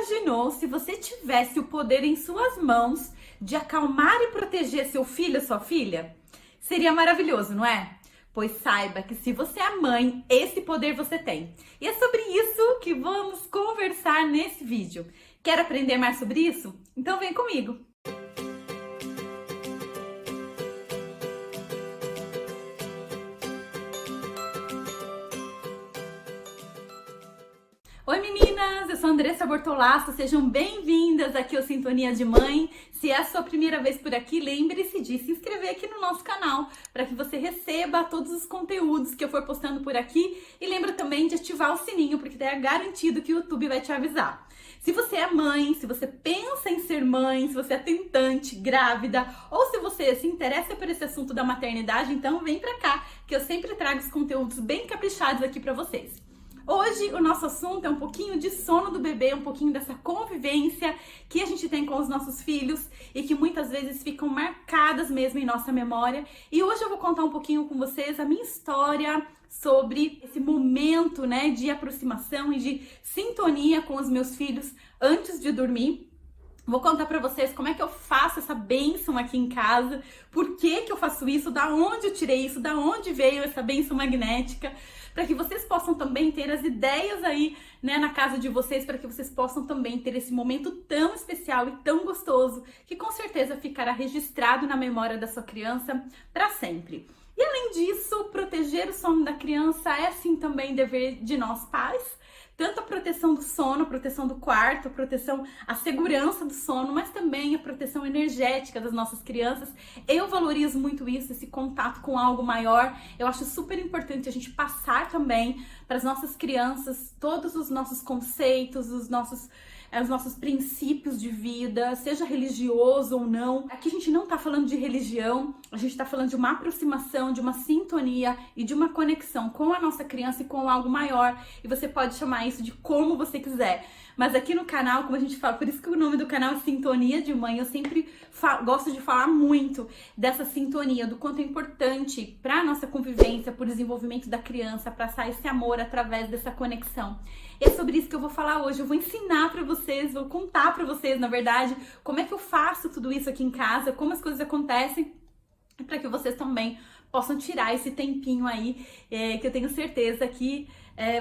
imaginou se você tivesse o poder em suas mãos de acalmar e proteger seu filho ou sua filha? Seria maravilhoso, não é? Pois saiba que se você é mãe, esse poder você tem. E é sobre isso que vamos conversar nesse vídeo. Quer aprender mais sobre isso? Então vem comigo! Oi meninas, eu sou Andressa Bortolasso, sejam bem-vindas aqui ao Sintonia de Mãe. Se é a sua primeira vez por aqui, lembre-se de se inscrever aqui no nosso canal para que você receba todos os conteúdos que eu for postando por aqui e lembra também de ativar o sininho, porque daí é garantido que o YouTube vai te avisar. Se você é mãe, se você pensa em ser mãe, se você é tentante, grávida ou se você se interessa por esse assunto da maternidade, então vem pra cá que eu sempre trago os conteúdos bem caprichados aqui pra vocês. Hoje o nosso assunto é um pouquinho de sono do bebê, um pouquinho dessa convivência que a gente tem com os nossos filhos e que muitas vezes ficam marcadas mesmo em nossa memória. E hoje eu vou contar um pouquinho com vocês a minha história sobre esse momento, né, de aproximação e de sintonia com os meus filhos antes de dormir. Vou contar pra vocês como é que eu faço essa bênção aqui em casa, por que que eu faço isso, da onde eu tirei isso, da onde veio essa bênção magnética, para que vocês possam também ter as ideias aí, né, na casa de vocês, para que vocês possam também ter esse momento tão especial e tão gostoso, que com certeza ficará registrado na memória da sua criança para sempre. E além disso, proteger o sono da criança é sim também dever de nós pais. Tanto a proteção do sono, a proteção do quarto, a segurança do sono, mas também a proteção energética das nossas crianças. Eu valorizo muito isso, esse contato com algo maior. Eu acho super importante a gente passar também para as nossas crianças todos os nossos conceitos, os nossos princípios de vida, seja religioso ou não. Aqui a gente não tá falando de religião, a gente tá falando de uma aproximação, de uma sintonia e de uma conexão com a nossa criança e com algo maior. E você pode chamar isso de como você quiser. Mas aqui no canal, como a gente fala, por isso que o nome do canal é Sintonia de Mãe, eu sempre gosto de falar muito dessa sintonia, do quanto é importante para a nossa convivência, para o desenvolvimento da criança, passar esse amor através dessa conexão. E é sobre isso que eu vou falar hoje. Eu vou ensinar para vocês, vou contar para vocês, na verdade, como é que eu faço tudo isso aqui em casa, como as coisas acontecem, para que vocês também possam tirar esse tempinho aí, que eu tenho certeza que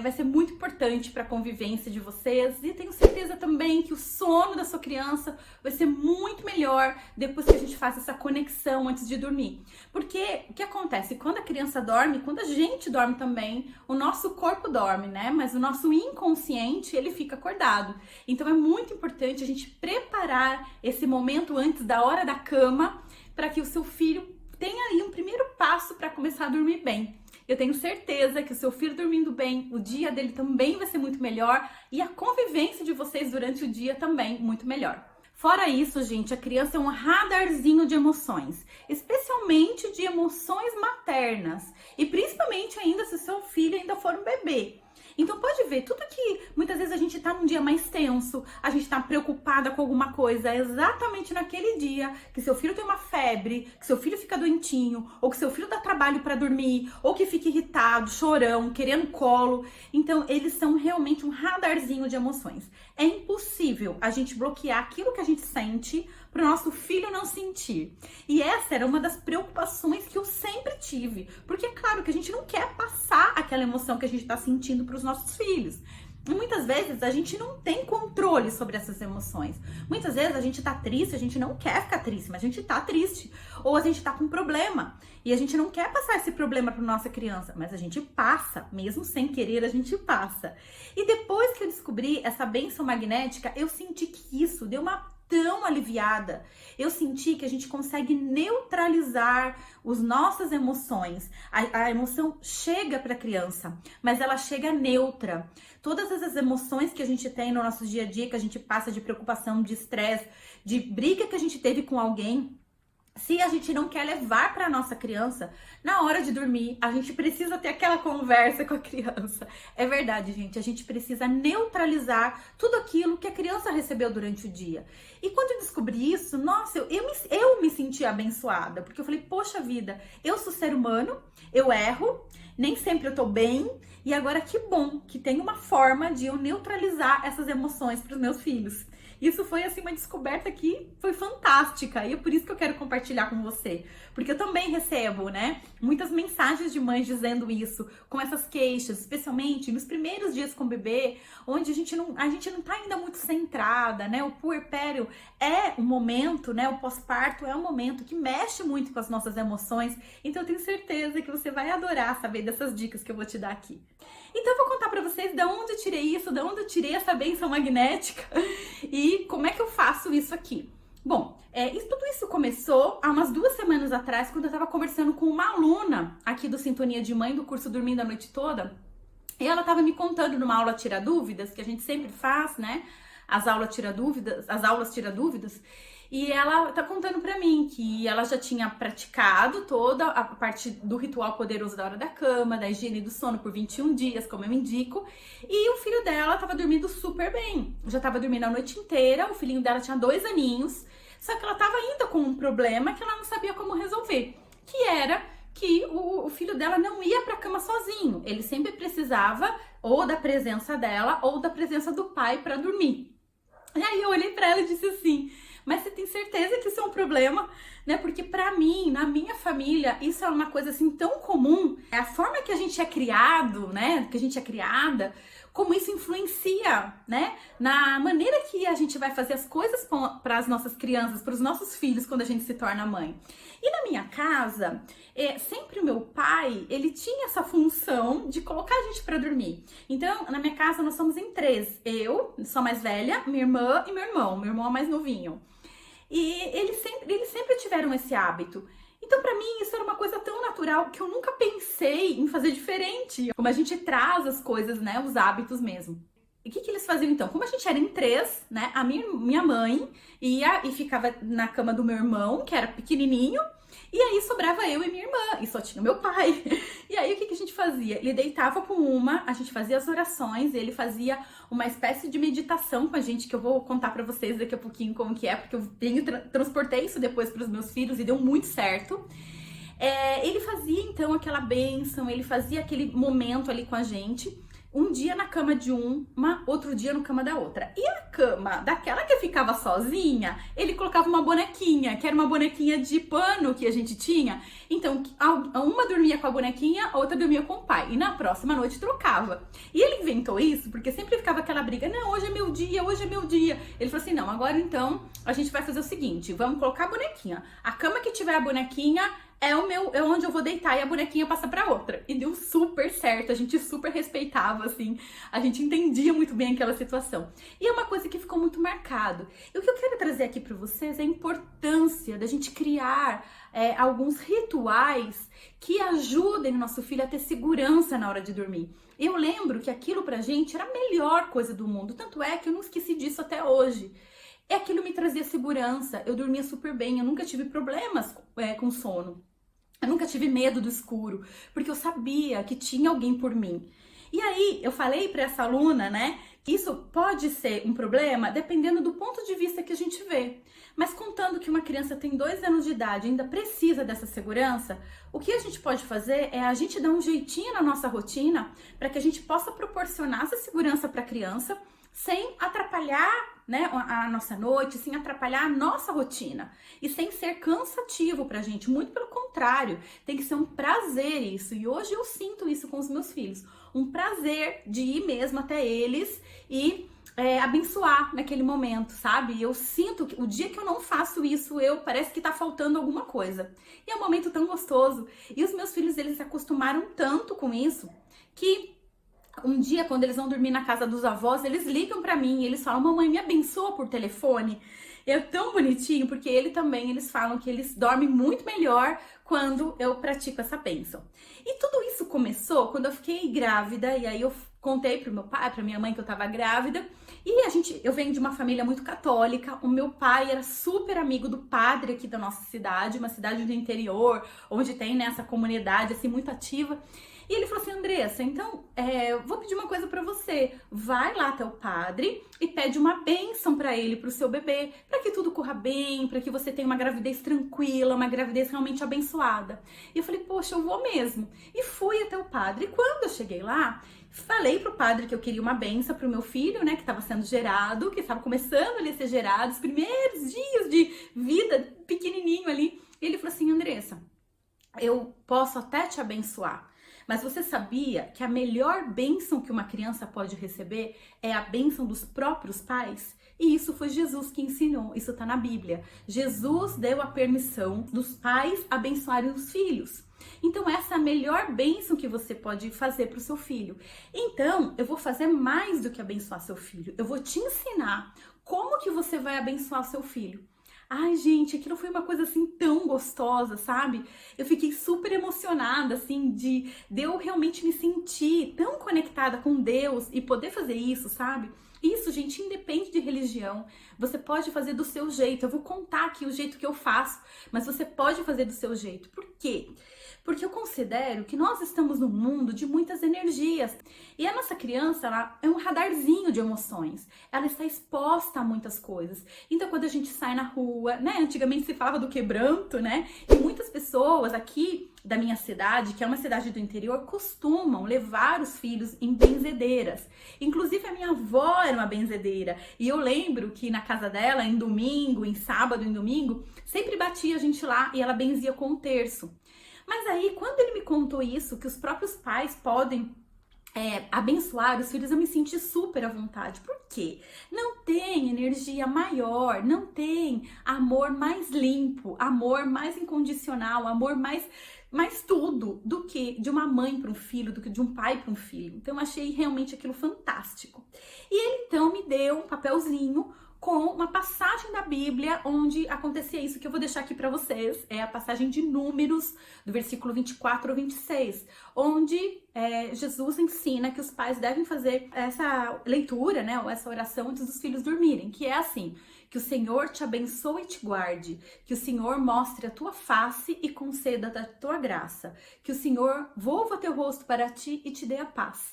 vai ser muito importante para a convivência de vocês. E tenho certeza também que o sono da sua criança vai ser muito melhor depois que a gente faz essa conexão antes de dormir. Porque o que acontece? Quando a criança dorme, quando a gente dorme também, o nosso corpo dorme, né? Mas o nosso inconsciente, ele fica acordado. Então é muito importante a gente preparar esse momento antes da hora da cama para que o seu filho tenha aí um primeiro passo para começar a dormir bem. Eu tenho certeza que o seu filho dormindo bem, o dia dele também vai ser muito melhor e a convivência de vocês durante o dia também muito melhor. Fora isso, gente, a criança é um radarzinho de emoções, especialmente de emoções maternas e principalmente ainda se o seu filho ainda for um bebê. Então pode ver, tudo que muitas vezes a gente tá num dia mais tenso, a gente tá preocupada com alguma coisa, é exatamente naquele dia que seu filho tem uma febre, que seu filho fica doentinho, ou que seu filho dá trabalho para dormir, ou que fica irritado, chorão, querendo colo. Então eles são realmente um radarzinho de emoções. É impossível a gente bloquear aquilo que a gente sente para o nosso filho não sentir. E essa era uma das preocupações que eu sempre tive, porque é claro que a gente não quer passar aquela emoção que a gente está sentindo para os nossos filhos. E muitas vezes a gente não tem controle sobre essas emoções. Muitas vezes a gente tá triste, a gente não quer ficar triste, mas a gente tá triste. Ou a gente tá com um problema e a gente não quer passar esse problema para nossa criança, mas a gente passa, mesmo sem querer, a gente passa. E depois que eu descobri essa bênção magnética, eu senti que isso deu uma tão aliviada. Eu senti que a gente consegue neutralizar as nossas emoções. A emoção chega para a criança, mas ela chega neutra. Todas essas emoções que a gente tem no nosso dia a dia, que a gente passa de preocupação, de estresse, de briga que a gente teve com alguém, se a gente não quer levar para nossa criança, na hora de dormir, a gente precisa ter aquela conversa com a criança. É verdade, gente, a gente precisa neutralizar tudo aquilo que a criança recebeu durante o dia. E quando eu descobri isso, nossa, eu me senti abençoada, porque eu falei, poxa vida, eu sou ser humano, eu erro, Nem sempre eu tô bem, e agora que bom que tem uma forma de eu neutralizar essas emoções para os meus filhos. Isso foi assim uma descoberta que foi fantástica e é por isso que eu quero compartilhar com você, porque eu também recebo, né, muitas mensagens de mães dizendo isso, com essas queixas, especialmente nos primeiros dias com o bebê, onde a gente não tá ainda muito centrada, né? O puerpério é um momento, né, o pós-parto é um momento que mexe muito com as nossas emoções. Então eu tenho certeza que você vai adorar saber dessas dicas que eu vou te dar aqui. Então eu vou contar pra vocês de onde eu tirei isso, de onde eu tirei essa bênção magnética e como é que eu faço isso aqui. Bom, tudo isso começou há umas 2 semanas atrás, quando eu tava conversando com uma aluna aqui do Sintonia de Mãe, do curso Dormindo a Noite Toda, e ela tava me contando numa aula Tira Dúvidas, que a gente sempre faz, né, as aulas Tira Dúvidas, e ela tá contando pra mim que ela já tinha praticado toda a parte do ritual poderoso da hora da cama, da higiene do sono por 21 dias, como eu indico, e o filho dela tava dormindo super bem, já tava dormindo a noite inteira, o filhinho dela tinha 2 aninhos, só que ela tava ainda com um problema que ela não sabia como resolver, que era que o filho dela não ia pra cama sozinho, ele sempre precisava ou da presença dela ou da presença do pai pra dormir. E aí eu olhei pra ela e disse assim: mas você tem certeza que isso é um problema, né? Porque pra mim, na minha família, isso é uma coisa assim tão comum. É a forma que a gente é criado, né? Que a gente é criada, como isso influencia, né? Na maneira que a gente vai fazer as coisas para as nossas crianças, para os nossos filhos quando a gente se torna mãe. E na minha casa, sempre o meu pai, ele tinha essa função de colocar a gente para dormir. Então, na minha casa, nós somos em 3. Eu, sou mais velha, minha irmã e meu irmão é mais novinho. E eles sempre tiveram esse hábito. Então, pra mim, isso era uma coisa tão natural que eu nunca pensei em fazer diferente. Como a gente traz as coisas, né, os hábitos mesmo. E o que eles faziam então? Como a gente era em 3, né, a minha mãe ia e ficava na cama do meu irmão, que era pequenininho, e aí sobrava eu e minha irmã, e só tinha meu pai. E aí o que a gente fazia? Ele deitava com uma, a gente fazia as orações, ele fazia uma espécie de meditação com a gente, que eu vou contar pra vocês daqui a pouquinho como que é, porque eu transportei isso depois pros meus filhos e deu muito certo. Ele fazia então aquela bênção, ele fazia aquele momento ali com a gente. Um dia na cama de uma, outro dia na cama da outra. E a cama daquela que ficava sozinha, ele colocava uma bonequinha, que era uma bonequinha de pano que a gente tinha. Então, uma dormia com a bonequinha, a outra dormia com o pai. E na próxima noite trocava. E ele inventou isso porque sempre ficava aquela briga. Não, hoje é meu dia, hoje é meu dia. Ele falou assim, não, agora então a gente vai fazer o seguinte, vamos colocar a bonequinha. A cama que tiver a bonequinha é onde eu vou deitar e a bonequinha passa pra outra. E deu super certo, a gente super respeitava, assim, a gente entendia muito bem aquela situação. E é uma coisa que ficou muito marcado. E o que eu quero trazer aqui pra vocês é a importância da gente criar alguns rituais que ajudem o nosso filho a ter segurança na hora de dormir. Eu lembro que aquilo pra gente era a melhor coisa do mundo, tanto é que eu não esqueci disso até hoje. Aquilo me trazia segurança, eu dormia super bem, eu nunca tive problemas com sono. Eu nunca tive medo do escuro, porque eu sabia que tinha alguém por mim. E aí, eu falei para essa aluna, né, que isso pode ser um problema dependendo do ponto de vista que a gente vê. Mas contando que uma criança tem 2 anos de idade e ainda precisa dessa segurança, o que a gente pode fazer é a gente dar um jeitinho na nossa rotina para que a gente possa proporcionar essa segurança para a criança sem atrapalhar, né, a nossa noite, sem atrapalhar a nossa rotina e sem ser cansativo pra gente, muito pelo contrário, tem que ser um prazer isso, e hoje eu sinto isso com os meus filhos, um prazer de ir mesmo até eles e abençoar naquele momento, sabe? Eu sinto que o dia que eu não faço isso, parece que tá faltando alguma coisa, e é um momento tão gostoso, e os meus filhos, eles se acostumaram tanto com isso, que um dia, quando eles vão dormir na casa dos avós, eles ligam pra mim e eles falam, mamãe, me abençoa por telefone. É tão bonitinho, porque eles falam que eles dormem muito melhor quando eu pratico essa bênção. E tudo isso começou quando eu fiquei grávida, e aí eu contei pro meu pai, pra minha mãe que eu tava grávida, e eu venho de uma família muito católica, o meu pai era super amigo do padre aqui da nossa cidade, uma cidade do interior, onde tem, né, essa comunidade assim muito ativa. E ele falou assim, Andressa, então, vou pedir uma coisa pra você. Vai lá até o padre e pede uma bênção pra ele, pro seu bebê, pra que tudo corra bem, pra que você tenha uma gravidez tranquila, uma gravidez realmente abençoada. E eu falei, poxa, eu vou mesmo. E fui até o padre. E quando eu cheguei lá, falei pro padre que eu queria uma benção pro meu filho, né, que estava sendo gerado, que estava começando ali a ser gerado, os primeiros dias de vida, pequenininho ali. E ele falou assim, Andressa, eu posso até te abençoar, mas você sabia que a melhor bênção que uma criança pode receber é a bênção dos próprios pais? E isso foi Jesus que ensinou, isso tá na Bíblia. Jesus deu a permissão dos pais abençoarem os filhos. Então essa é a melhor bênção que você pode fazer para o seu filho. Então eu vou fazer mais do que abençoar seu filho. Eu vou te ensinar como que você vai abençoar seu filho. Ai, gente, aquilo foi uma coisa assim tão gostosa, sabe? Eu fiquei super emocionada, assim, de eu realmente me sentir tão conectada com Deus e poder fazer isso, sabe? Isso, gente, independe de religião. Você pode fazer do seu jeito. Eu vou contar aqui o jeito que eu faço, mas você pode fazer do seu jeito. Por quê? Porque eu considero que nós estamos num mundo de muitas energias. E a nossa criança, ela é um radarzinho de emoções. Ela está exposta a muitas coisas. Então, quando a gente sai na rua, né? Antigamente se falava do quebranto, né? E muitas pessoas aqui da minha cidade, que é uma cidade do interior, costumam levar os filhos em benzedeiras. Inclusive, a minha avó era uma benzedeira. E eu lembro que na casa dela, em domingo, em sábado, em domingo, sempre batia a gente lá e ela benzia com um terço. Mas aí, quando ele me contou isso, que os próprios pais podem abençoar os filhos, eu me senti super à vontade. Por quê? Não tem energia maior, não tem amor mais limpo, amor mais incondicional, amor mais tudo do que de uma mãe para um filho, do que de um pai para um filho. Então, eu achei realmente aquilo fantástico. E ele, então, me deu um papelzinho com uma passagem da Bíblia onde acontecia isso, que eu vou deixar aqui para vocês. É a passagem de Números, do versículo 24 ao 26, onde Jesus ensina que os pais devem fazer essa leitura, né, ou essa oração antes dos filhos dormirem, que é assim: que o Senhor te abençoe e te guarde, que o Senhor mostre a tua face e conceda da tua graça, que o Senhor volva teu rosto para ti e te dê a paz.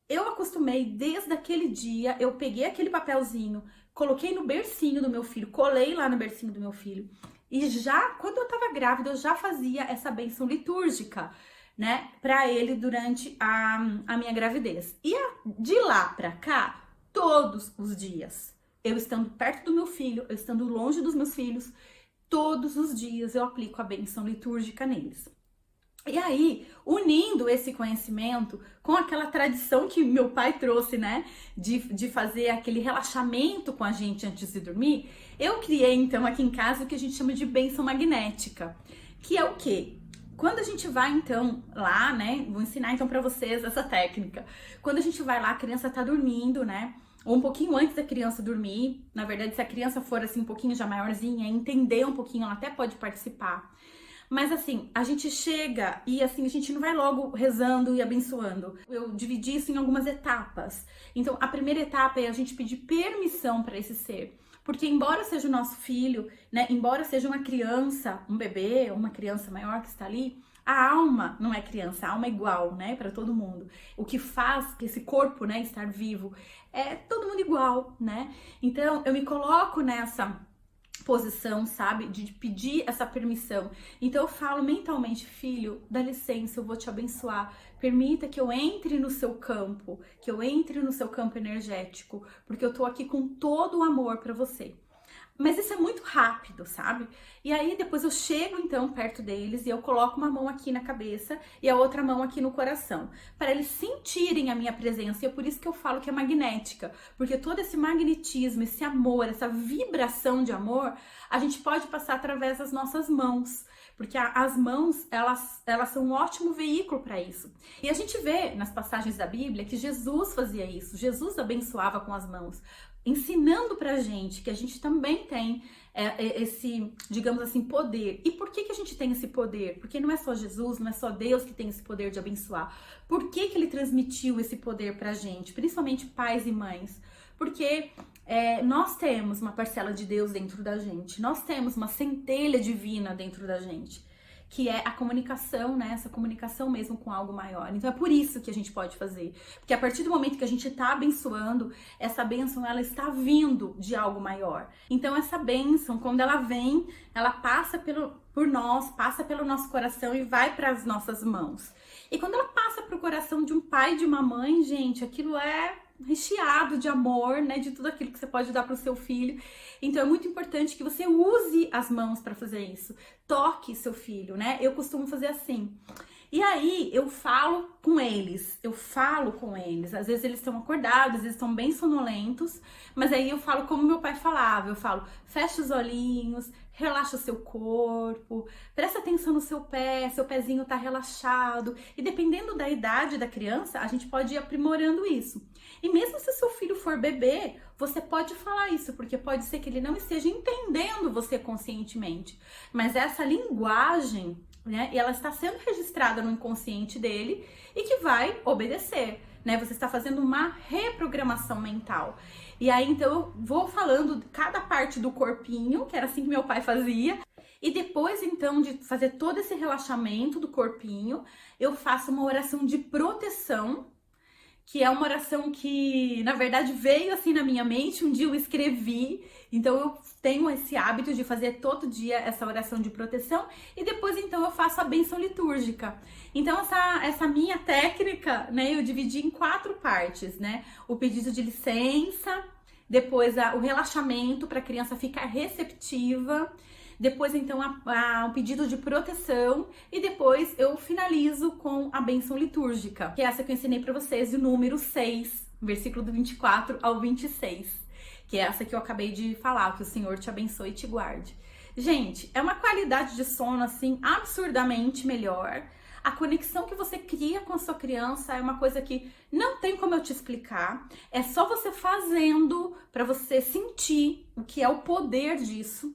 Eu acostumei desde aquele dia, eu peguei aquele papelzinho, coloquei no bercinho do meu filho, colei lá no bercinho do meu filho. E já, quando eu tava grávida, eu já fazia essa bênção litúrgica, né, pra ele durante a minha gravidez. E de lá pra cá, todos os dias, eu estando perto do meu filho, eu estando longe dos meus filhos, todos os dias eu aplico a bênção litúrgica neles. E aí, unindo esse conhecimento com aquela tradição que meu pai trouxe, né, de fazer aquele relaxamento com a gente antes de dormir, eu criei, então, aqui em casa o que a gente chama de bênção magnética, que é o quê? Quando a gente vai, então, lá, né, vou ensinar, então, pra vocês essa técnica. Quando a gente vai lá, a criança tá dormindo, né, ou um pouquinho antes da criança dormir, na verdade, se a criança for, assim, um pouquinho já maiorzinha, entender um pouquinho, ela até pode participar. Mas assim, a gente chega e assim, a gente não vai logo rezando e abençoando. Eu dividi isso em algumas etapas. Então, a primeira etapa é a gente pedir permissão para esse ser. Porque embora seja o nosso filho, né, embora seja uma criança, um bebê, uma criança maior que está ali, a alma não é criança, a alma é igual, né, para todo mundo. O que faz esse corpo, né, estar vivo é todo mundo igual, né? Então, eu me coloco nessa posição, sabe, de pedir essa permissão. Então eu falo mentalmente: filho, dá licença, eu vou te abençoar, permita que eu entre no seu campo, que eu entre no seu campo energético, porque eu tô aqui com todo o amor para você. Mas isso é muito rápido, sabe? E aí depois eu chego então perto deles e eu coloco uma mão aqui na cabeça e a outra mão aqui no coração, para eles sentirem a minha presença. E é por isso que eu falo que é magnética, porque todo esse magnetismo, esse amor, essa vibração de amor, a gente pode passar através das nossas mãos. Porque as mãos, elas são um ótimo veículo para isso. E a gente vê nas passagens da Bíblia que Jesus fazia isso. Jesus abençoava com as mãos, ensinando pra gente que a gente também tem esse, digamos assim, poder. E por que a gente tem esse poder? Porque não é só Jesus, não é só Deus que tem esse poder de abençoar. Por que ele transmitiu esse poder pra gente? Principalmente pais e mães. Porque nós temos uma parcela de Deus dentro da gente. Nós temos uma centelha divina dentro da gente. que é a comunicação, né? Essa comunicação mesmo com algo maior. Então é por isso que a gente pode fazer. Porque a partir do momento que a gente tá abençoando, essa bênção, ela está vindo de algo maior. Então essa bênção, quando ela vem, ela passa por nós, passa pelo nosso coração e vai para as nossas mãos. E quando ela passa pro coração de um pai e de uma mãe, gente, aquilo é recheado de amor, né, de tudo aquilo que você pode dar para o seu filho. Então é muito importante que você use as mãos para fazer isso. Toque seu filho, né? Eu costumo fazer assim. E aí eu falo com eles. Às vezes eles estão acordados, às vezes estão bem sonolentos, mas aí eu falo como meu pai falava. Eu falo: fecha os olhinhos, relaxa o seu corpo, presta atenção no seu pé, seu pezinho tá relaxado. E dependendo da idade da criança, a gente pode ir aprimorando isso. E mesmo se o seu filho for bebê, você pode falar isso, porque pode ser que ele não esteja entendendo você conscientemente. Mas essa linguagem, né, ela está sendo registrada no inconsciente dele e que vai obedecer, né? Você está fazendo uma reprogramação mental. E aí, então, eu vou falando cada parte do corpinho, que era assim que meu pai fazia. E depois, então, de fazer todo esse relaxamento do corpinho, eu faço uma oração de proteção, que é uma oração que, na verdade, veio assim na minha mente. Um dia eu escrevi, então eu tenho esse hábito de fazer todo dia essa oração de proteção. E depois, então, eu faço a bênção litúrgica. Então, essa minha técnica, né, eu dividi em 4 partes, né? O pedido de licença, depois o relaxamento para a criança ficar receptiva, depois então o pedido de proteção e depois eu finalizo com a bênção litúrgica, que é essa que eu ensinei para vocês, o número 6, versículo do 24 ao 26, que é essa que eu acabei de falar, que o Senhor te abençoe e te guarde. Gente, é uma qualidade de sono assim absurdamente melhor. A conexão que você cria com a sua criança é uma coisa que não tem como eu te explicar. É só você fazendo para você sentir o que é o poder disso.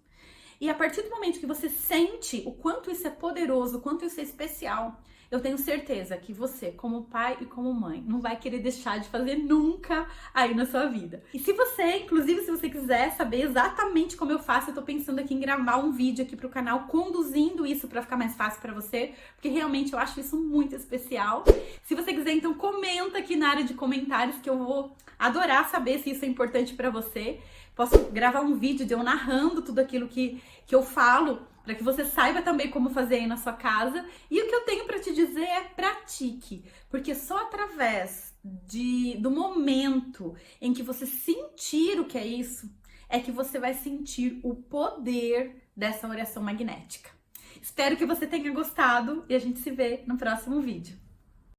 E a partir do momento que você sente o quanto isso é poderoso, o quanto isso é especial, eu tenho certeza que você, como pai e como mãe, não vai querer deixar de fazer nunca aí na sua vida. E se você, inclusive, se você quiser saber exatamente como eu faço, eu tô pensando aqui em gravar um vídeo aqui pro canal conduzindo isso pra ficar mais fácil pra você, porque realmente eu acho isso muito especial. Se você quiser, então comenta aqui na área de comentários, que eu vou adorar saber se isso é importante pra você. Posso gravar um vídeo de eu narrando tudo aquilo que eu falo, para que você saiba também como fazer aí na sua casa. E o que eu tenho para te dizer é: pratique, porque só através do momento em que você sentir o que é isso, é que você vai sentir o poder dessa oração magnética. Espero que você tenha gostado e a gente se vê no próximo vídeo.